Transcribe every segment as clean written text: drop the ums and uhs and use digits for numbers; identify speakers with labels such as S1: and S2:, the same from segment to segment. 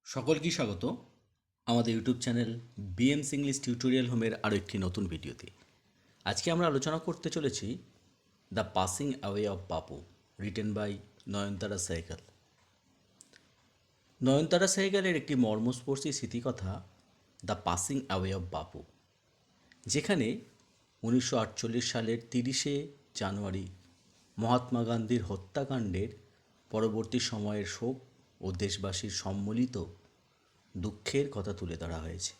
S1: সকলকেই স্বাগত আমাদের ইউটিউব চ্যানেল বিএমস ইংলিশ টিউটোরিয়াল হোমের আরও একটি নতুন ভিডিওতে। আজকে আমরা আলোচনা করতে চলেছি the passing away of Bapu, written by নয়নতারা সেহগাল। নয়নতারা সেহগালের একটি মর্মস্পর্শী স্মৃতিকথা দ্য পাসিং অ্যাওয়ে অফ বাপু, যেখানে 1948 সালের 30শে জানুয়ারি মহাত্মা গান্ধীর হত্যাকাণ্ডের পরবর্তী সময়ের শোক ও দেশবাসীর সম্মিলিত দুঃখের কথা তুলে ধরা হয়েছে।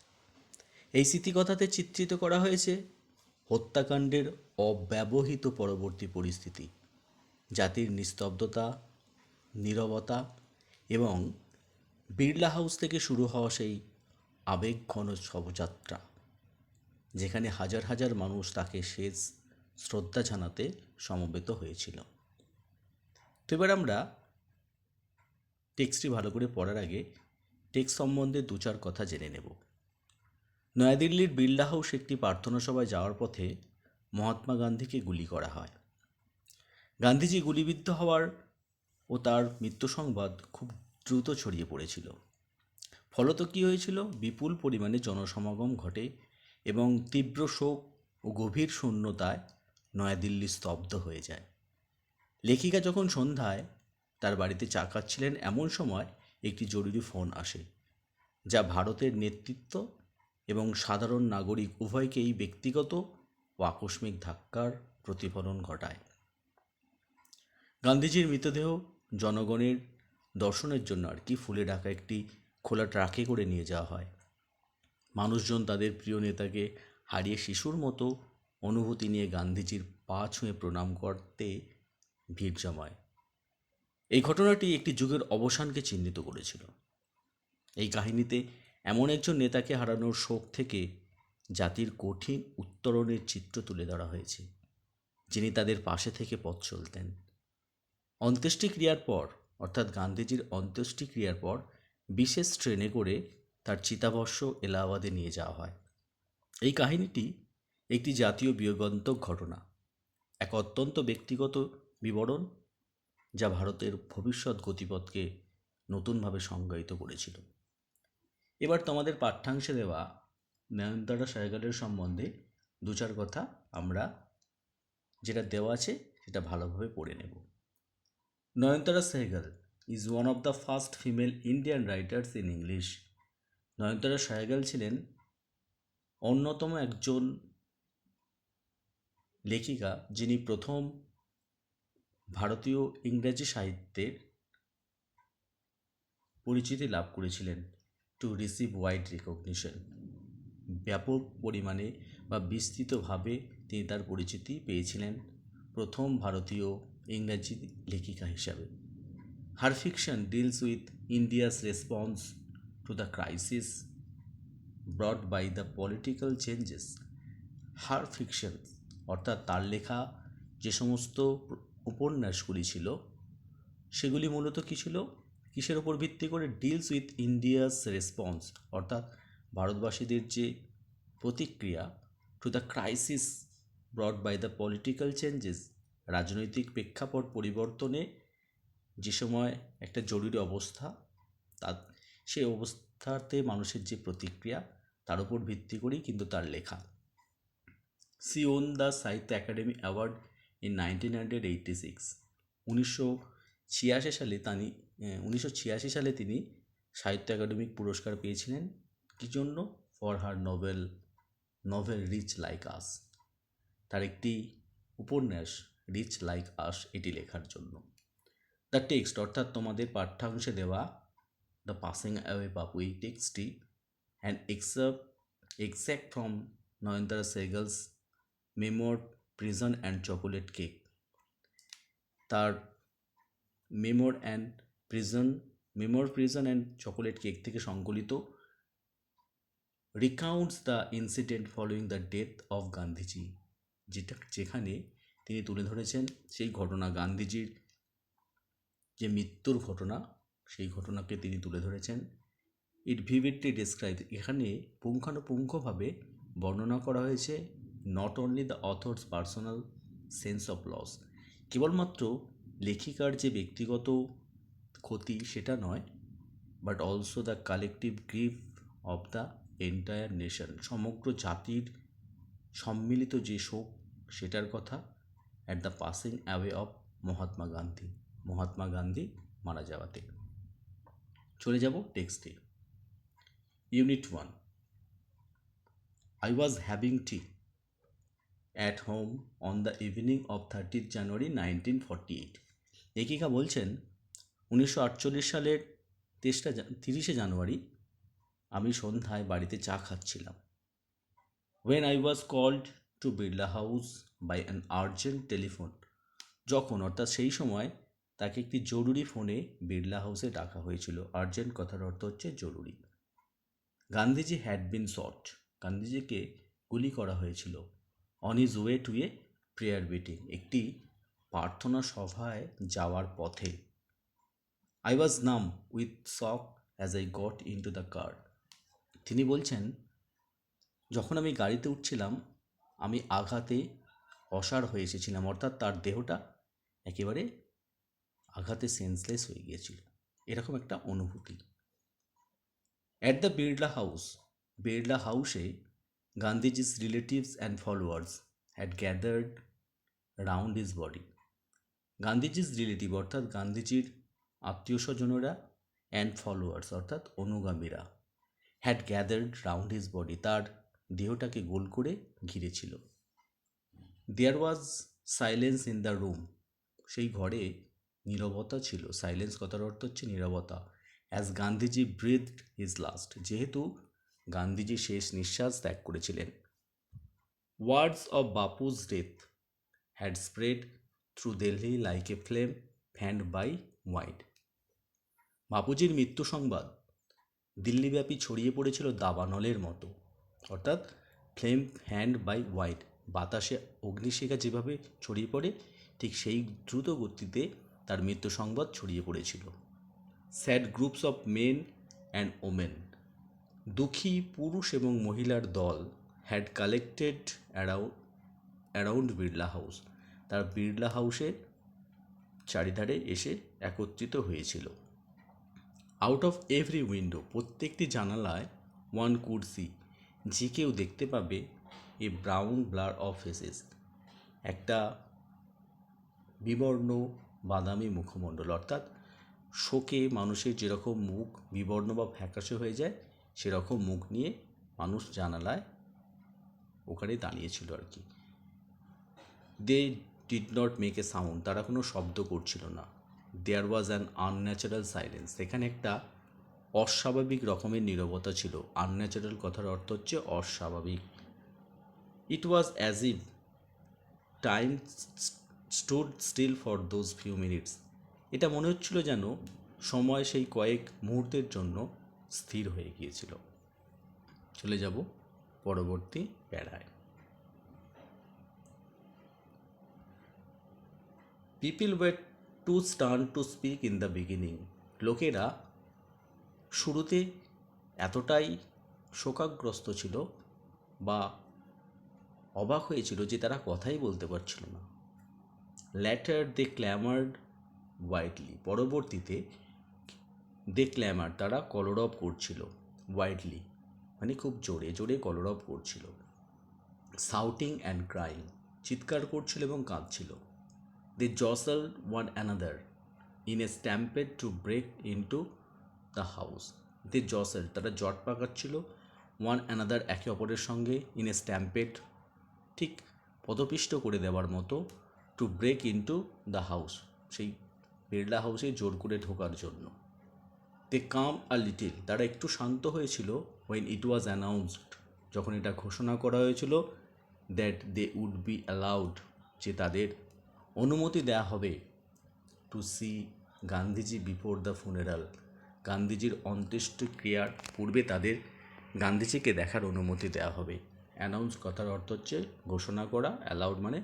S1: এই স্মৃতিকথাতে চিত্রিত করা হয়েছে হত্যাকাণ্ডের অব্যবহিত পরবর্তী পরিস্থিতি, জাতির নিস্তব্ধতা, নীরবতা এবং বিড়লা হাউস থেকে শুরু হওয়া সেই আবেগঘন শবযাত্রা, যেখানে হাজার হাজার মানুষ তাকে শেষ শ্রদ্ধা জানাতে সমবেত হয়েছিল। তো এবার আমরা টেক্সটটি ভালো করে পড়ার আগে টেক্সট সম্বন্ধে দু চার কথা জেনে নেব। নয়াদিল্লির বিড়লা হাউস একটি প্রার্থনা সভায় যাওয়ার পথে মহাত্মা গান্ধীকে গুলি করা হয়। গান্ধীজি গুলিবিদ্ধ হওয়ার ও তার মৃত্যু সংবাদ খুব দ্রুত ছড়িয়ে পড়েছিল। ফলত কী হয়েছিল? বিপুল পরিমাণে জনসমাগম ঘটে এবং তীব্র শোক ও গভীর শূন্যতায় নয়াদিল্লি স্তব্ধ হয়ে যায়। লেখিকা যখন সন্ধ্যায় তার বাড়িতে চা খাচ্ছিলেন, এমন সময় একটি জরুরি ফোন আসে, যা ভারতের নেতৃত্ব এবং সাধারণ নাগরিক উভয়কেই ব্যক্তিগত ও আকস্মিক ধাক্কার প্রতিফলন ঘটায়। গান্ধীজির মৃতদেহ জনগণের দর্শনের জন্য ফুলে ঢাকা একটি খোলা ট্রাকে করে নিয়ে যাওয়া হয়। মানুষজন তাদের প্রিয় নেতাকে হারিয়ে শিশুর মতো অনুভূতি নিয়ে গান্ধীজির পা ছুঁয়ে প্রণাম করতে ভিড় জমায়। এই ঘটনাটি একটি যুগের অবসানকে চিহ্নিত করেছিল। এই কাহিনীতে এমন একজন নেতাকে হারানোর শোক থেকে জাতির কঠিন উত্তরণের চিত্র তুলে ধরা হয়েছে, যিনি তাদের পাশে থেকে পথ চলতেন। অন্ত্যেষ্টিক্রিয়ার পর, অর্থাৎ গান্ধীজির অন্ত্যেষ্টিক্রিয়ার পর বিশেষ ট্রেনে করে তার চিতাভস্ম এলাহাবাদে নিয়ে যাওয়া হয়। এই কাহিনীটি একটি জাতীয় বিয়োগান্তক ঘটনা, এক অত্যন্ত ব্যক্তিগত বিবরণ, যা ভারতের ভবিষ্যৎ গতিপথকে নতুনভাবে সংজ্ঞায়িত করেছিল। এবার তোমাদের পাঠ্যাংশে দেওয়া নয়নতারা সেহগালের সম্বন্ধে দু চার কথা আমরা যেটা দেওয়া আছে সেটা ভালোভাবে পড়ে নেব। Nayantara Sahgal is one of the first female Indian writers in English. Nayantara Sahgal ছিলেন অন্যতম একজন লেখিকা, যিনি প্রথম ভারতীয় ইংরেজি সাহিত্যের পরিচিতি লাভ করেছিলেন। টু রিসিভ ওয়াইড রিকগনিশন, ব্যাপক পরিমাণে বা বিস্তৃতভাবে তিনি তার পরিচিতি পেয়েছিলেন প্রথম ভারতীয় ইংরেজি লেখিকা হিসাবে। Her fiction deals with India's response to the crisis brought by the political changes. Her fiction অর্থাৎ তার লেখা যে সমস্ত উপন্যাসগুলি ছিল, সেগুলি মূলত কী ছিল, কিসের ওপর ভিত্তি করে? ডিলস উইথ ইন্ডিয়াস রেসপন্স, অর্থাৎ ভারতবাসীদের যে প্রতিক্রিয়া, to the crisis brought by the political changes, রাজনৈতিক প্রেক্ষাপট পরিবর্তনে যে সময় একটা জরুরি অবস্থা, তার সেই অবস্থাতে মানুষের যে প্রতিক্রিয়া, তার উপর ভিত্তি করেই কিন্তু তার লেখা। সি ওন দ্য সাহিত্য একাডেমি অ্যাওয়ার্ড ইন 1986। 1986 সালে তিনি সাহিত্য একাডেমি পুরস্কার পেয়েছিলেন। কী জন্য? For her novel reach like us, তার একটি উপন্যাস রিচ লাইক আস এটি লেখার জন্য। দ্য টেক্সট অর্থাৎ তোমাদের পাঠ্যাংশে দেওয়া দ্য পাসিং অ্যাওয়ে বাপু, এই টেক্সটটি and extract from Nayantara Sahgal's memoir prison and chocolate cake. তার memoir prison and chocolate cake থেকে সংকলিত। Recounts the incident following the death of Gandhiji, যেখানে তিনি তুলে ধরেছেন সেই ঘটনা, গান্ধীজির যে মৃত্যুর ঘটনা, সেই ঘটনাকে তিনি তুলে ধরেছেন। ইট ভিভিডলি ডেসক্রাইব, এখানে পুঙ্খানুপুঙ্খভাবে বর্ণনা করা হয়েছে not only the author's personal sense of loss, কেবলমাত্র লেখিকার যে ব্যক্তিগত ক্ষতি সেটা নয়, but also the collective grief of the entire nation. সমগ্র জাতির সম্মিলিত যে শোক সেটার কথা at the passing away of Mahatma Gandhi, Mahatma Gandhi মারা যাওয়াতে। চলে যাব টেক্সটে। Unit 1, I was having tea at home on the evening of 30th January 1948। লেখিকা বলছেন 1948 সালের 30শে জানুয়ারি আমি সন্ধ্যায় বাড়িতে চা খাচ্ছিলাম। When I was called to Birla House by an urgent telephone, যখন অর্থাৎ সেই সময় তাকে একটি জরুরি ফোনে বিড়লা হাউসে ডাকা হয়েছিল। আর্জেন্ট কথার অর্থ হচ্ছে জরুরি। গান্ধীজি হ্যাড বিন শট, গান্ধীজিকে গুলি করা হয়েছিল। On his way to a prayer meeting, একটি প্রার্থনা সভায় যাওয়ার পথে। আই ওয়াজ নাম with shock as I got in to the car. তিনি বলছেন যখন আমি গাড়িতে উঠছিলাম আমি আঘাতে অসাড় হয়ে এসেছিলাম, অর্থাৎ তার দেহটা একেবারে আঘাতে সেন্সলেস হয়ে গিয়েছিল, এরকম একটা অনুভূতি। At the Birla house, Birla হাউসে Gandhiji's relatives and followers had gathered round his body। Gandhiji's relative অর্থাৎ গান্ধীজির আত্মীয় স্বজনেরা অ্যান্ড ফলোয়ার্স অর্থাৎ অনুগামীরা had gathered round his body, তার দেহটাকে গোল করে ঘিরেছিল। There was silence in the room, সেই ঘরে নীরবতা ছিল। সাইলেন্স কথার অর্থ হচ্ছে নীরবতা। As Gandhiji breathed his last, যেহেতু গান্ধীজি শেষ নিঃশ্বাস ত্যাগ করেছিলেন। Words of Bapu's death had spread through Delhi like a flame fanned by wide. বাপুজির মৃত্যু সংবাদ দিল্লিব্যাপী ছড়িয়ে পড়েছিল দাবানলের মতো, অর্থাৎ ফ্লেম ফ্যান্ড বাই ওয়াইড, বাতাসে অগ্নিশিখা যেভাবে ছড়িয়ে পড়ে ঠিক সেই দ্রুত গতিতে তার মৃত্যু সংবাদ ছড়িয়ে পড়েছিল। Sad groups of men and women, দুঃখী পুরুষ এবং মহিলার দল had collected around Birla house, তার বিড়লা হাউসের চারিধারে এসে একত্রিত হয়েছিল। আউট অফ এভরি উইন্ডো, প্রত্যেকটি জানালায় ওয়ান কুড সি, যে কেউ দেখতে পাবে a brown blur of faces, একটা বিবর্ণ বাদামি মুখমণ্ডল, অর্থাৎ শোকে মানুষের যেরকম মুখ বিবর্ণ বা ফ্যাকাশে হয়ে যায় সেরকম মুখ নিয়ে মানুষ জানালায় ওখানে দাঁড়িয়েছিল আর কি। They did not make a sound, তারা কোনো শব্দ করছিল না। There was an unnatural silence, এখানে একটা অস্বাভাবিক রকমের নীরবতা ছিল। আনন্যাচারাল কথার অর্থ হচ্ছে অস্বাভাবিক। It was as if time stood still for those few minutes, এটা মনে হচ্ছিল যেন সময় সেই কয়েক মুহূর্তের জন্য স্থির হয়ে গিয়েছিল। চলে যাব পরবর্তী প্যারায়। People were too stunned to speak in the beginning, লোকেরা শুরুতে এতটাই শোকাগ্রস্ত ছিল বা অবাক হয়েছিল যে তারা কথাই বলতে পারছিল না। ল্যাটার দে ক্ল্যামার্ড ওয়াইডলি, পরবর্তীতে দে ক্ল্যামার তারা কলরব করছিল, ওয়াইডলি মানে খুব জোরে জোরে কলরব করছিল। শাউটিং অ্যান্ড ক্রাইং, চিৎকার করছিল এবং কাঁদছিল। They jostled one another in a stampede to break into the house. They jostled তারা জট পাকাচ্ছিল, ওয়ান অ্যানাদার একে অপরের সঙ্গে, ইন এ স্ট্যাম্পেড ঠিক পদপিষ্ট করে দেওয়ার মতো, to break into the house সেই বিড়লা হাউসে জোর করে ঢোকার জন্য। দে কাম আ লিটিল, তারা একটু শান্ত হয়েছিল, ওয়েন ইট ওয়াজ অ্যানাউন্সড, যখন এটা ঘোষণা করা হয়েছিল, that they would be allowed, যে তাদের অনুমতি দেওয়া হবে, to see Gandhiji before the funeral, গান্ধীজির অন্ত্যেষ্টিক্রিয়ার পূর্বে তাদের গান্ধীজিকে দেখার অনুমতি দেওয়া হবে। অ্যানাউন্স কথার অর্থ হচ্ছে ঘোষণা করা, অ্যালাউড মানে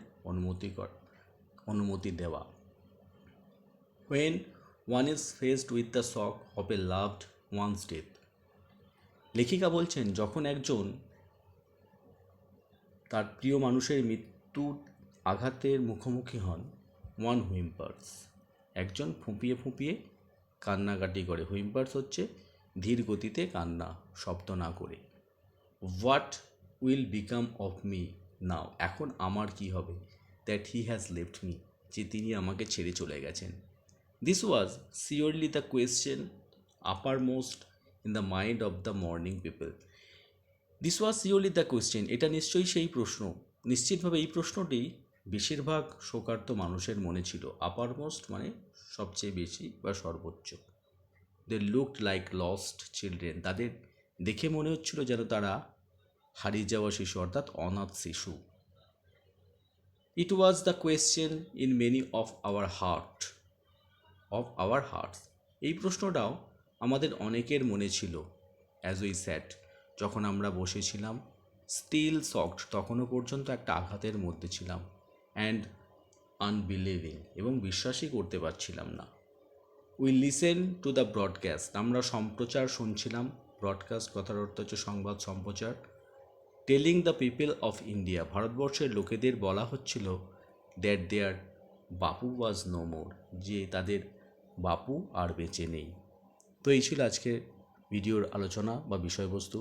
S1: অনুমতি দেওয়া। When one is faced with the shock of a loved one's death, লেখিকা বলছেন যখন একজন তার প্রিয় মানুষের মৃত্যুর আঘাতের মুখোমুখি হন, ওয়ান হুইম্পার্স, একজন ফুঁপিয়ে ফুঁপিয়ে কান্নাকাটি করে। হুইম্পার্স হচ্ছে ধীর গতিতে কান্না, শব্দ না করে। What will become of me now, এখন আমার কি হবে? That he has left me, যে তিনি আমাকে ছেড়ে চলে গেছেন। This was surely the question upper most in the mind of the morning people. This was surely the question, এটা নিশ্চয়ই সেই প্রশ্ন, নিশ্চিতভাবে এই প্রশ্নটি বেশিরভাগ শোকার্ত মানুষের মনে ছিল। আপার মোস্ট মানে সবচেয়ে বেশি বা সর্বোচ্চ। They looked like lost children, তাদের দেখে মনে হচ্ছিল যেন তারা হারিয়ে যাওয়া শিশু, অর্থাৎ অনাথ শিশু। It was the question in many of our hearts, এই প্রশ্নটাও আমাদের অনেকের মনে ছিল। অ্যাজ উই স্যাট, যখন আমরা বসেছিলাম। স্টিল শকড, তখনও পর্যন্ত একটা আঘাতের মধ্যে ছিলাম। অ্যান্ড আনবিলিভিং, এবং বিশ্বাসই করতে পারছিলাম না। We listen to the broadcast, আমরা সম্প্রচার শুনছিলাম। ব্রডকাস্ট কথার অর্থ হচ্ছে সংবাদ সম্প্রচার। Telling the people of India, ভারতবর্ষের লোকেদের বলা হচ্ছিল that there Bapu was no more, যে তাদের বাপু আর বেঁচে নেই। তো এই ছিল আজকে ভিডিওর আলোচনা বা বিষয়বস্তু।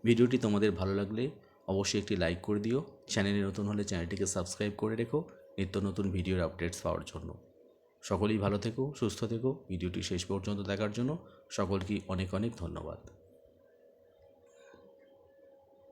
S1: ভিডিওটি তোমাদের ভালো লাগলে অবশ্যই একটি লাইক করে দিও। চ্যানেলে নতুন হলে চ্যানেলটিকে সাবস্ক্রাইব করে রেখো নিত্য নতুন ভিডিওর আপডেটস পাওয়ার জন্য। সকলেই ভালো থেকো, সুস্থ থেকো। ভিডিওটি শেষ পর্যন্ত দেখার জন্য সকলকে অনেক অনেক ধন্যবাদ।